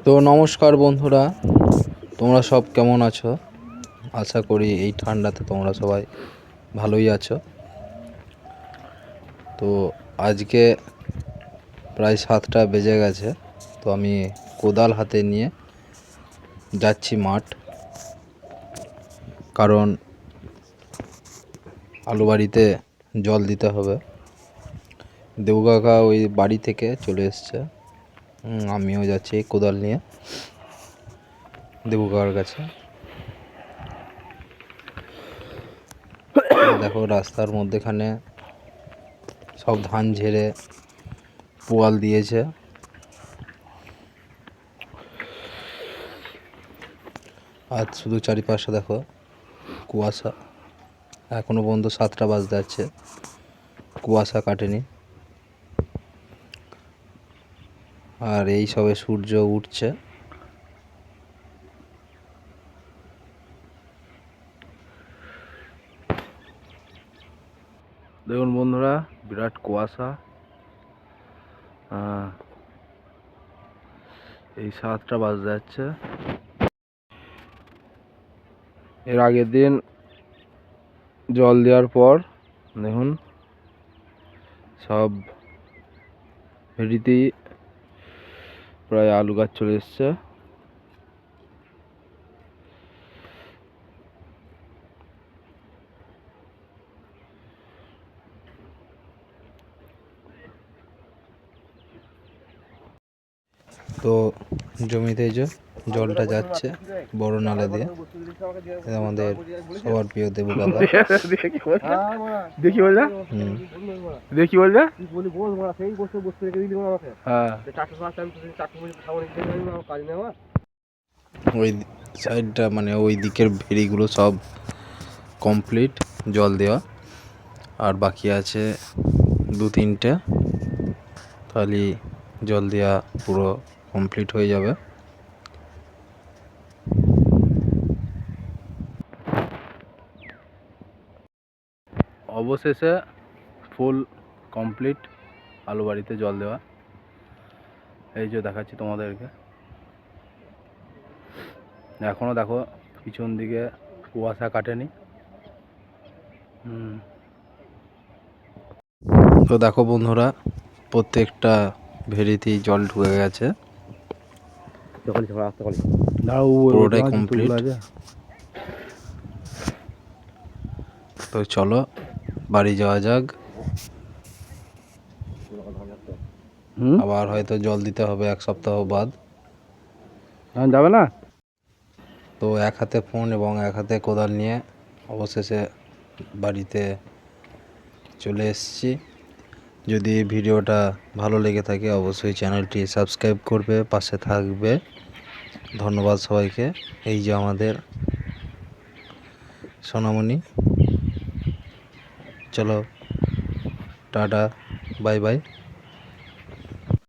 তো নমস্কার বন্ধুরা, তোমরা সব কেমন আছো? আশা করি এই ঠান্ডাতে তোমরা সবাই ভালোই আছো। তো আজকে প্রায় 7টা বেজে গেছে। তো আমি কোদাল হাতে নিয়ে যাচ্ছি মাঠ, কারণ আলু বাড়িতে জল দিতে হবে। দেবু কাকা ওই বাড়ি থেকে চলে এসছে, আমিও যাচ্ছি কোদাল নিয়ে দেবু কাকার কাছে। দেখো রাস্তার মধ্যেখানে সব ধান ঝেড়ে পোয়াল দিয়েছে। আর শুধু চারিপাশে দেখো কুয়াশা, এখনো পর্যন্ত 7টা বাজতে যাচ্ছে, কুয়াশা কাটেনি। আর এই সবে সূর্য উঠছে। দেখুন বন্ধুরা, বিরাট কুয়াশা। এই 7টা বাজতে যাচ্ছে। এর আগের দিন জল দেওয়ার পর দেখুন সব ভেড়িতেই প্রায় আলু গাছ চলে এসছে। তো জমিতে যে জলটা যাচ্ছে বড় নালা দিয়ে, আমাদের সবার প্রিয় দেবু কাকা। দেখি বলবে দেখি বলবে ওই সাইডটা মানে ওই দিকের ভেড়িগুলো সব কমপ্লিট জল দেওয়া, আর বাকি আছে 2-3টে, তাহলে জল দেওয়া পুরো কমপ্লিট হয়ে যাবে। অবশেষে ফুল কমপ্লিট আলু বাড়িতে জল দেওয়া। এই যে দেখাচ্ছি তোমাদেরকে, এখনও দেখো পিছন দিকে কুয়াশা কাটেনি। তো দেখো বন্ধুরা, প্রত্যেকটা ভেড়িতেই জল ঢুকে গেছে, পুরোটাই কমপ্লিট। তো চলো বাড়ি যাওয়া যাক, আবার হয়তো জল দিতে হবে 1 সপ্তাহ বাদ। যাবে না? তো এক হাতে ফোন এবং এক হাতে কোদাল নিয়ে অবশেষে বাড়িতে চলে এসেছি। যদি ভিডিওটা ভালো লেগে থাকে অবশ্যই চ্যানেলটি সাবস্ক্রাইব করবে, পাশে থাকবে। ধন্যবাদ সবাইকে। এই যে আমাদের সোনামণি। চলো টাটা, বাই বাই।